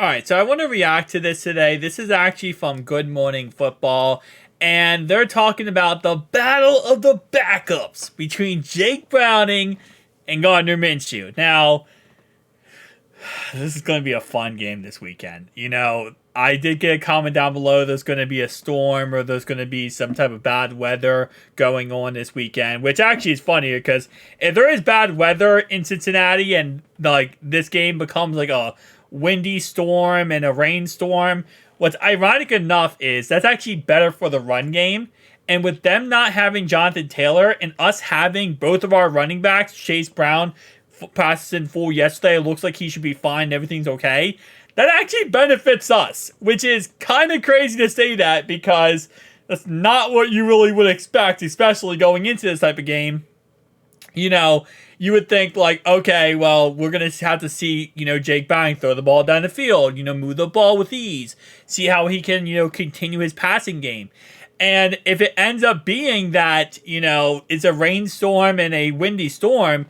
All right, so I want to react to this today. This is actually from Good Morning Football, and they're talking about the battle of the backups between Jake Browning and Gardner Minshew. Now, this is going to be a fun game this weekend. I did get a comment down below there's going to be a storm or there's going to be some type of bad weather going on this weekend, which actually is funny because if there is bad weather in Cincinnati and this game becomes like a windy storm and a rainstorm, what's ironic enough is that's actually better for the run game. And with them not having Jonathan Taylor and us having both of our running backs, Chase Brown, practicing full yesterday, it looks like he should be fine, everything's okay. That actually benefits us, which is kind of crazy to say that because that's not what you really would expect, especially going into this type of game. You would think okay, well, we're going to have to see, Jake Browning throw the ball down the field, move the ball with ease, see how he can, continue his passing game. And if it ends up being that, it's a rainstorm and a windy storm,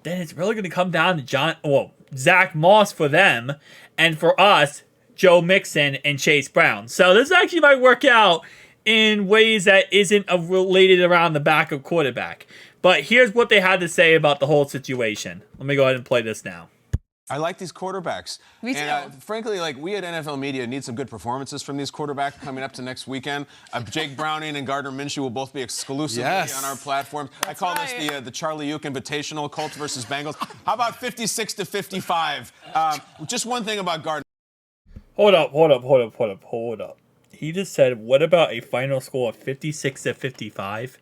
then it's really going to come down to Zach Moss for them, and for us, Joe Mixon and Chase Brown. So this actually might work out in ways that isn't related around the backup quarterback. But here's what they had to say about the whole situation. Let me go ahead and play this now. I like these quarterbacks. Me too. And frankly, we at NFL Media need some good performances from these quarterbacks coming up to next weekend. Jake Browning and Gardner Minshew will both be exclusively on our platform. I call this the Charlie Uke Invitational, Colts versus Bengals. How about 56-55? Just one thing about Gardner. Hold up. He just said, what about a final score of 56-55?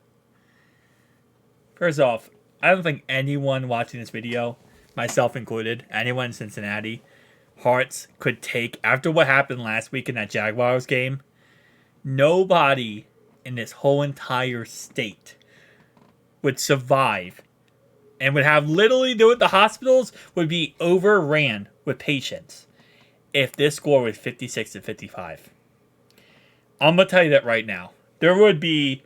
First off, I don't think anyone watching this video, myself included, anyone in Cincinnati, hearts could take, after what happened last week in that Jaguars game, nobody in this whole entire state would survive and would have literally the hospitals would be overran with patients if this score was 56-55. I'm going to tell you that right now. There would be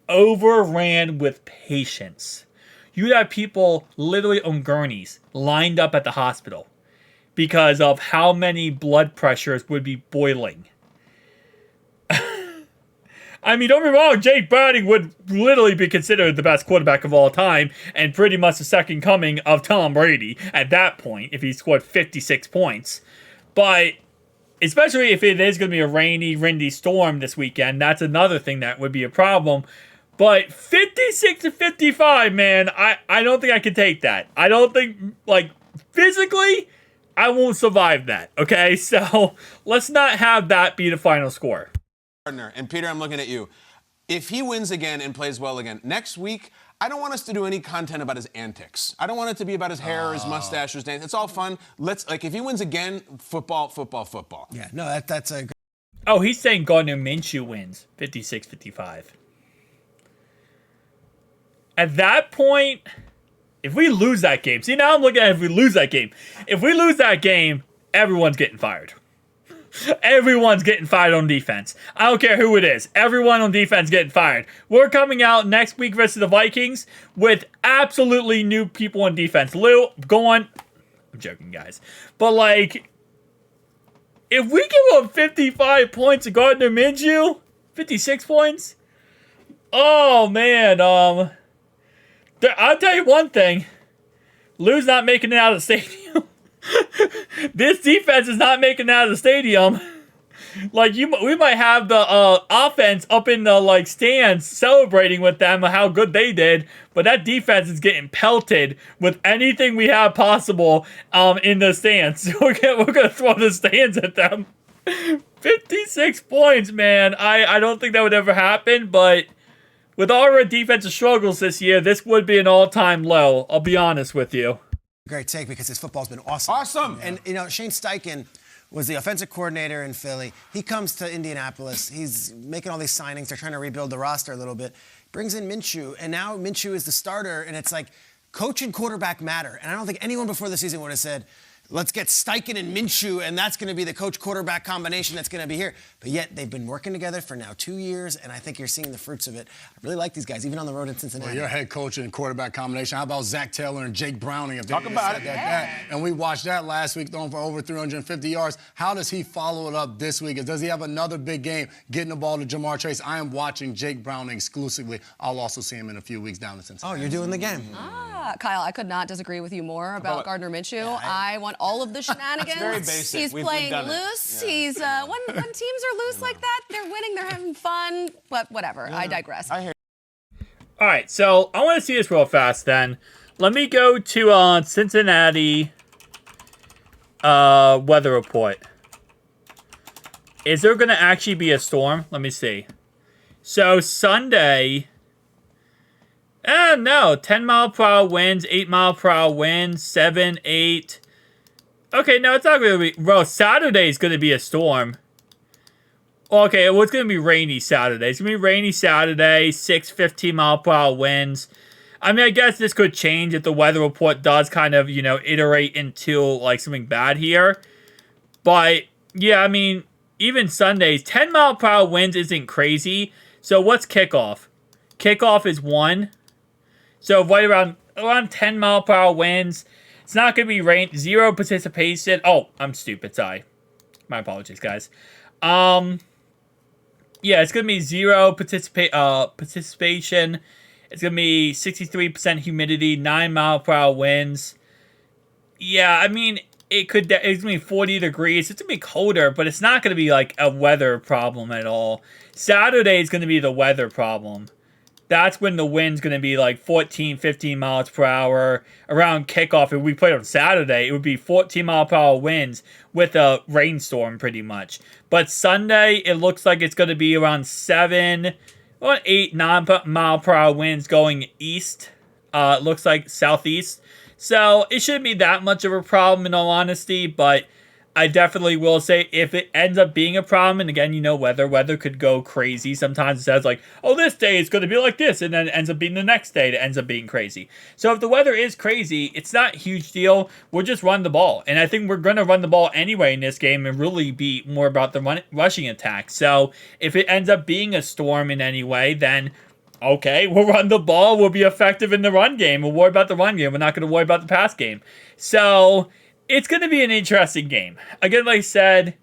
overran with patients. You'd have people literally on gurneys lined up at the hospital because of how many blood pressures would be boiling. I mean, don't be wrong, Jake Browning would literally be considered the best quarterback of all time and pretty much the second coming of Tom Brady at that point if he scored 56 points. But especially if it is going to be a rainy, windy storm this weekend, that's another thing that would be a problem. But 56-55, man, I don't think I can take that. I don't think, physically, I won't survive that, okay? So let's not have that be the final score. And Peter, I'm looking at you. If he wins again and plays well again, next week, I don't want us to do any content about his antics. I don't want it to be about his hair or his mustache or his dance. It's all fun. If he wins again, football. Yeah, no, that's a... Oh, he's saying Gardner Minshew wins 56-55. At that point, if we lose that game, see, now I'm looking at if we lose that game. If we lose that game, everyone's getting fired. Everyone's getting fired on defense. I don't care who it is. Everyone on defense getting fired. We're coming out next week versus the Vikings with absolutely new people on defense. Lou, go on. I'm joking, guys. But, if we give up 55 points to Gardner Minshew, 56 points, oh, man, I'll tell you one thing. Lou's not making it out of the stadium. This defense is not making it out of the stadium. We might have the offense up in the stands celebrating with them how good they did, but that defense is getting pelted with anything we have possible in the stands. We're gonna throw the stands at them. 56 points, man. I don't think that would ever happen, but with all our defensive struggles this year, this would be an all-time low. I'll be honest with you. Great take because his football's been awesome. Awesome. And, Shane Steichen was the offensive coordinator in Philly. He comes to Indianapolis. He's making all these signings. They're trying to rebuild the roster a little bit. Brings in Minshew, and now Minshew is the starter, and it's coach and quarterback matter. And I don't think anyone before the season would have said, let's get Steichen and Minshew, and that's going to be the coach-quarterback combination that's going to be here. But yet, they've been working together for now 2 years, and I think you're seeing the fruits of it. I really like these guys, even on the road in Cincinnati. Well, your head coach and quarterback combination. How about Zach Taylor and Jake Browning? If they Talk about said it. that. And we watched that last week, throwing for over 350 yards. How does he follow it up this week? Does he have another big game, getting the ball to Jamar Chase? I am watching Jake Browning exclusively. I'll also see him in a few weeks down in Cincinnati. Oh, you're doing the game. Kyle, I could not disagree with you more about Gardner Minshew. I want all of the shenanigans. very basic. He's playing loose. He's when teams are loose like that, they're winning, they're having fun. But whatever, I digress. All right, so I want to see this real fast then. Let me go to Cincinnati weather report. Is there going to actually be a storm? Let me see. So Sunday... no, 10-mile-per-hour winds, 8-mile-per-hour winds, 7, 8. Okay, no, it's not going to be... Bro, Saturday's going to be a storm. Okay, well, it's going to be rainy Saturday. It's going to be rainy Saturday, 6, 15-mile-per-hour winds. I mean, I guess this could change if the weather report does kind of, you know, iterate into, like, something bad here. But, yeah, I mean, even Sundays, 10-mile-per-hour winds isn't crazy. So what's kickoff? Kickoff is 1. So right around 10-mile-per-hour winds. It's not going to be rain. 0 participation. Oh, I'm stupid. Sorry. My apologies, guys. Yeah, it's going to be 0 participation. It's going to be 63% humidity, 9-mile-per-hour winds. Yeah, I mean, it's going to be 40 degrees. It's going to be colder, but it's not going to be like a weather problem at all. Saturday is going to be the weather problem. That's when the wind's going to be like 14, 15 miles per hour. Around kickoff, if we played on Saturday, it would be 14-mile-per-hour winds with a rainstorm pretty much. But Sunday, it looks like it's going to be around 7 or 8, 9-mile-per-hour winds going east. It looks like southeast. So it shouldn't be that much of a problem in all honesty, but I definitely will say if it ends up being a problem, and again, you know, weather could go crazy. Sometimes it says like, oh, this day is going to be like this, and then it ends up being the next day that ends up being crazy. So if the weather is crazy, it's not a huge deal. We'll just run the ball. And I think we're going to run the ball anyway in this game and really be more about the rushing attack. So if it ends up being a storm in any way, then okay, we'll run the ball. We'll be effective in the run game. We'll worry about the run game. We're not going to worry about the pass game. So it's going to be an interesting game. Again, like I said,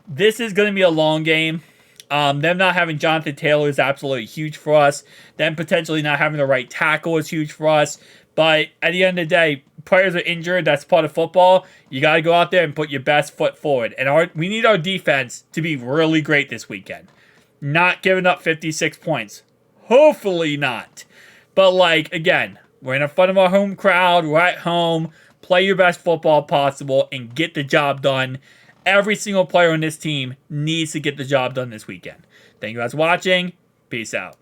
this is going to be a long game. Them not having Jonathan Taylor is absolutely huge for us. Them potentially not having the right tackle is huge for us. But at the end of the day, players are injured. That's part of football. You got to go out there and put your best foot forward. And we need our defense to be really great this weekend. Not giving up 56 points. Hopefully not. But, like, again, we're in front of our home crowd. We're at home. Play your best football possible and get the job done. Every single player on this team needs to get the job done this weekend. Thank you guys for watching. Peace out.